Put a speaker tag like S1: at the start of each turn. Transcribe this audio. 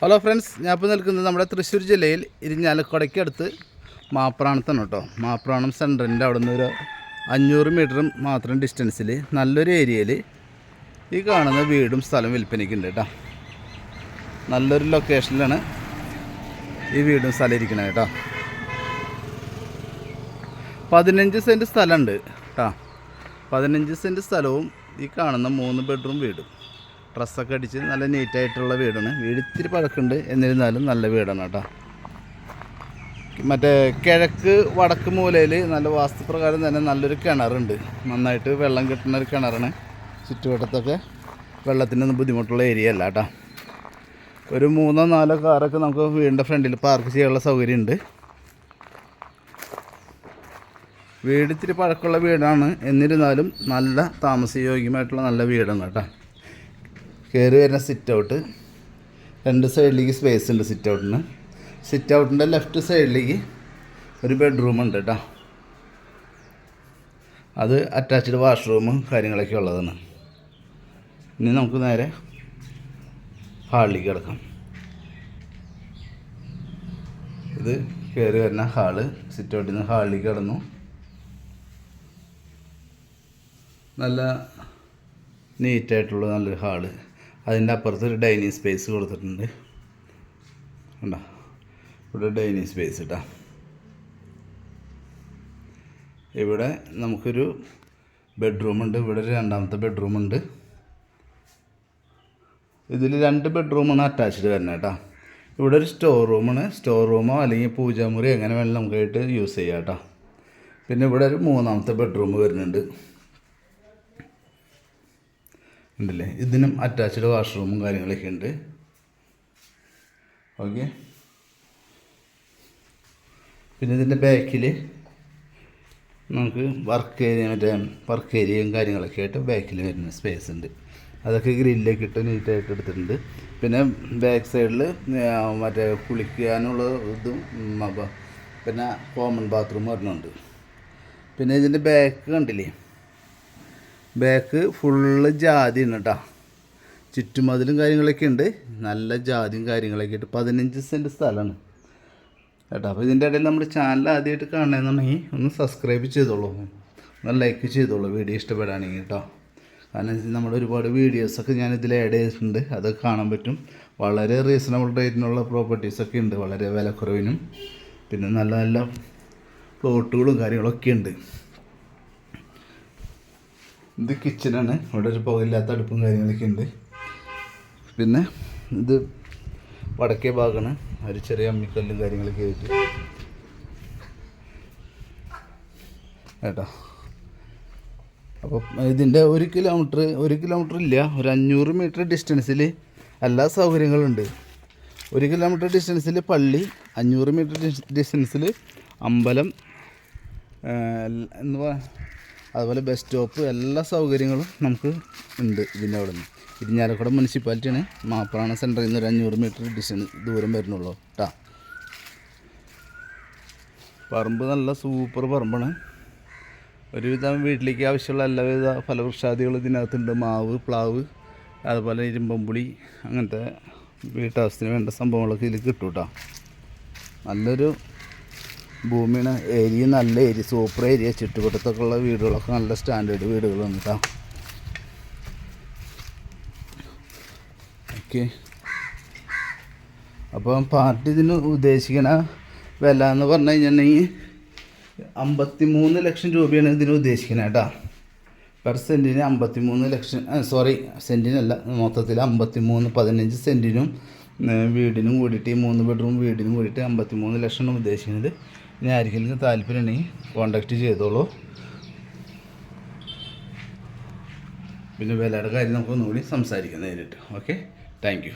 S1: Hello friends, ഞാൻ ഇപ്പോൾ നിൽക്കുന്നത് നമ്മുടെ തൃശ്ശൂർ ജില്ലയിൽ ഇരിഞ്ഞാലക്കുടയ്ക്കടുത്ത് മാപ്രാണത്താണ് കേട്ടോ. മാപ്രാണം സെൻറ്ററിൻ്റെ അവിടെ നിന്ന് ഒരു 500 മീറ്റർ മാത്രം ഡിസ്റ്റൻസിൽ നല്ലൊരു ഏരിയയിൽ ഈ കാണുന്ന വീടും സ്ഥലം വിൽപ്പനയ്ക്കുണ്ട് കേട്ടോ. നല്ലൊരു ലൊക്കേഷനിലാണ് ഈ വീടും സ്ഥലം ഇരിക്കുന്നത് കേട്ടോ. 15 സെൻറ്റ് സ്ഥലമുണ്ട് കേട്ടോ. 15 സെൻറ്റ് സ്ഥലവും ഈ കാണുന്ന 3 ബെഡ്റൂം വീടും ഡ്രസ്സൊക്കെ അടിച്ച് നല്ല നീറ്റായിട്ടുള്ള വീടാണ്. വീട് ഇത്തിരി പഴക്കമുണ്ട്, എന്നിരുന്നാലും നല്ല വീടാണ് കേട്ടോ. മറ്റേ കിഴക്ക് വടക്ക് മൂലയിൽ നല്ല വാസ്തുപ്രകാരം തന്നെ നല്ലൊരു കിണറുണ്ട്. നന്നായിട്ട് വെള്ളം കിട്ടുന്ന ഒരു കിണറാണ്. ചുറ്റുവട്ടത്തൊക്കെ വെള്ളത്തിനൊന്നും ബുദ്ധിമുട്ടുള്ള ഏരിയ അല്ല കേട്ടോ. ഒരു 3-4 കാറൊക്കെ നമുക്ക് വീടിൻ്റെ ഫ്രണ്ടിൽ പാർക്ക് ചെയ്യാനുള്ള സൗകര്യമുണ്ട്. വീട് ഇത്തിരി പഴക്കമുള്ള വീടാണ്, എന്നിരുന്നാലും നല്ല താമസയോഗ്യമായിട്ടുള്ള നല്ല വീടാണ് കേട്ടോ. കയറി വരുന്ന സിറ്റ് ഔട്ട്, 2 സൈഡിലേക്ക് സ്പേസ് ഉണ്ട് സിറ്റ് ഔട്ടിന്. സിറ്റ് ഔട്ടിൻ്റെ ലെഫ്റ്റ് സൈഡിലേക്ക് ഒരു ബെഡ്റൂം ഉണ്ട് കേട്ടോ. അത് അറ്റാച്ച്ഡ് വാഷ്റൂമും കാര്യങ്ങളൊക്കെ ഉള്ളതാണ്. ഇനി നമുക്ക് നേരെ ഹാളിലേക്ക് കിടക്കാം. ഇത് കയറി വരുന്ന ഹാള്. സിറ്റ് ഔട്ടിൽ നിന്ന് ഹാളിലേക്ക് കിടന്നു. നല്ല നീറ്റായിട്ടുള്ള നല്ലൊരു ഹാള്. അതിൻ്റെ അപ്പുറത്ത് ഒരു ഡൈനിങ് സ്പേസ് കൊടുത്തിട്ടുണ്ട്. ഉണ്ടോ, ഇവിടെ ഡൈനിങ് സ്പേസ് കേട്ടോ. ഇവിടെ നമുക്കൊരു ബെഡ്റൂമുണ്ട്. ഇവിടെ ഒരു 2ാമത്തെ ബെഡ്റൂമുണ്ട്. ഇതിൽ 2 ബെഡ്റൂമാണ് അറ്റാച്ച്ഡ് വരുന്നത് കേട്ടോ. ഇവിടെ ഒരു സ്റ്റോർ റൂമാണ്. സ്റ്റോർ റൂമോ അല്ലെങ്കിൽ പൂജാമുറി എങ്ങനെ വേണമെങ്കിലും നമുക്കായിട്ട് യൂസ് ചെയ്യാം കേട്ടോ. പിന്നെ ഇവിടെ ഒരു 3ാമത്തെ ബെഡ്റൂം വരുന്നുണ്ട്. ഉണ്ടല്ലേ, ഇതിനും അറ്റാച്ച്ഡ് വാഷ്റൂമും കാര്യങ്ങളൊക്കെ ഉണ്ട്. ഓക്കെ. പിന്നെ ഇതിൻ്റെ ബാക്കിൽ നമുക്ക് വർക്ക് ഏരിയയും കാര്യങ്ങളൊക്കെ ആയിട്ട് ബാക്കിൽ വരുന്ന സ്പേസ് ഉണ്ട്. അതൊക്കെ ഗ്രില്ലൊക്കെ ഇട്ട് നീറ്റായിട്ട് എടുത്തിട്ടുണ്ട്. പിന്നെ ബാക്ക് സൈഡിൽ മറ്റേ കുളിക്കാനുള്ള ഇതും പിന്നെ കോമൺ ബാത്റൂം വരുന്നുണ്ട്. പിന്നെ ഇതിൻ്റെ ബാക്ക് കണ്ടില്ലേ, ബാക്ക് ഫുള്ള് ജാതിയാണ് കേട്ടോ. ചുറ്റുമതിലും കാര്യങ്ങളൊക്കെ ഉണ്ട്. നല്ല ജാതിയും കാര്യങ്ങളൊക്കെ ആയിട്ട് 15 സെൻറ്റ് സ്ഥലമാണ് കേട്ടോ. അപ്പോൾ ഇതിൻ്റെ ഇടയിൽ നമ്മുടെ ചാനൽ ആദ്യമായിട്ട് കാണണമെന്നുണ്ടെങ്കിൽ ഒന്ന് സബ്സ്ക്രൈബ് ചെയ്തോളൂ, ഒന്ന് ലൈക്ക് ചെയ്തോളൂ വീഡിയോ ഇഷ്ടപ്പെടുകയാണെങ്കിൽ കേട്ടോ. കാരണം നമ്മുടെ ഒരുപാട് വീഡിയോസൊക്കെ ഞാൻ ഇതിൽ ആഡ് ചെയ്തിട്ടുണ്ട്, അതൊക്കെ കാണാൻ പറ്റും. വളരെ റീസണബിൾ റേറ്റിനുള്ള പ്രോപ്പർട്ടീസൊക്കെ ഉണ്ട്, വളരെ വിലക്കുറവിനും. പിന്നെ നല്ല നല്ല പ്ലോട്ടുകളും കാര്യങ്ങളൊക്കെ ഉണ്ട്. ഇത് കിച്ചനാണ്. ഇവിടെ ഒരു പുകയില്ലാത്ത അടുപ്പും കാര്യങ്ങളൊക്കെ ഉണ്ട്. പിന്നെ ഇത് വടക്കേ ഭാഗമാണ്. ഒരു ചെറിയ അമ്മിക്കല്ലും കാര്യങ്ങളൊക്കെ ആയിട്ട് കേട്ടോ. അപ്പോൾ ഇതിൻ്റെ 1 കിലോമീറ്റർ ഇല്ല, ഒരു 500 മീറ്റർ ഡിസ്റ്റൻസിൽ എല്ലാ സൗകര്യങ്ങളുണ്ട്. 1 കിലോമീറ്റർ ഡിസ്റ്റൻസിൽ പള്ളി, 500 മീറ്റർ ഡിസ്റ്റൻസിൽ അമ്പലം, അതുപോലെ ബസ് സ്റ്റോപ്പ്, എല്ലാ സൗകര്യങ്ങളും നമുക്ക് ഉണ്ട് ഇതിൻ്റെ അവിടെ നിന്ന്. ഇരിഞ്ഞാലക്കുട മുനിസിപ്പാലിറ്റിയാണ്. മാപ്രാണം സെൻറ്ററിൽ നിന്ന് ഒരു 500 മീറ്റർ ദൂരം വരുന്നുള്ളൂ കേട്ടോ. പറമ്പ് നല്ല സൂപ്പർ പറമ്പാണ്. ഒരുവിധം വീട്ടിലേക്ക് ആവശ്യമുള്ള എല്ലാവിധ ഫലവൃക്ഷാദികളും ഇതിനകത്തുണ്ട്. മാവ്, പ്ലാവ്, അതുപോലെ ഇരുമ്പമ്പുളി, അങ്ങനത്തെ വീട്ടാവശ്യത്തിന് വേണ്ട സംഭവങ്ങളൊക്കെ ഇതിൽ കിട്ടും കേട്ടോ. നല്ലൊരു ഭൂമിയാണ്. ഏരിയ നല്ല ഏരിയ, സൂപ്പർ ഏരിയ. ചുറ്റുവട്ടത്തൊക്കെ ഉള്ള വീടുകളൊക്കെ നല്ല സ്റ്റാൻഡേർഡ് വീടുകളാണ് കേട്ടോ. ഓക്കെ. അപ്പം പാർട്ടി ഇതിന് ഉദ്ദേശിക്കണ വില എന്ന് പറഞ്ഞു കഴിഞ്ഞിട്ടുണ്ടെങ്കിൽ 53 ലക്ഷം രൂപയാണ് ഇതിന് ഉദ്ദേശിക്കുന്നത് കേട്ടോ. പെർ സെൻറ്റിന് 53 ലക്ഷം, സെൻറ്റിനല്ല, മൊത്തത്തിൽ 53, 15 സെൻറ്റിനും വീടിനും കൂടിയിട്ട്, ഈ 3 ബെഡ്റൂം വീടിനും കൂടിയിട്ട് 53 ലക്ഷമാണ് ഉദ്ദേശിക്കുന്നത്. ഇനി ആർക്കെങ്കിലും താല്പര്യമുണ്ടെങ്കിൽ കോൺടാക്റ്റ് ചെയ്തോളൂ. പിന്നെ വിലയുടെ കാര്യം നമുക്ക് ഒന്നുകൂടി സംസാരിക്കാം നേരിട്ട്. Okay, thank you.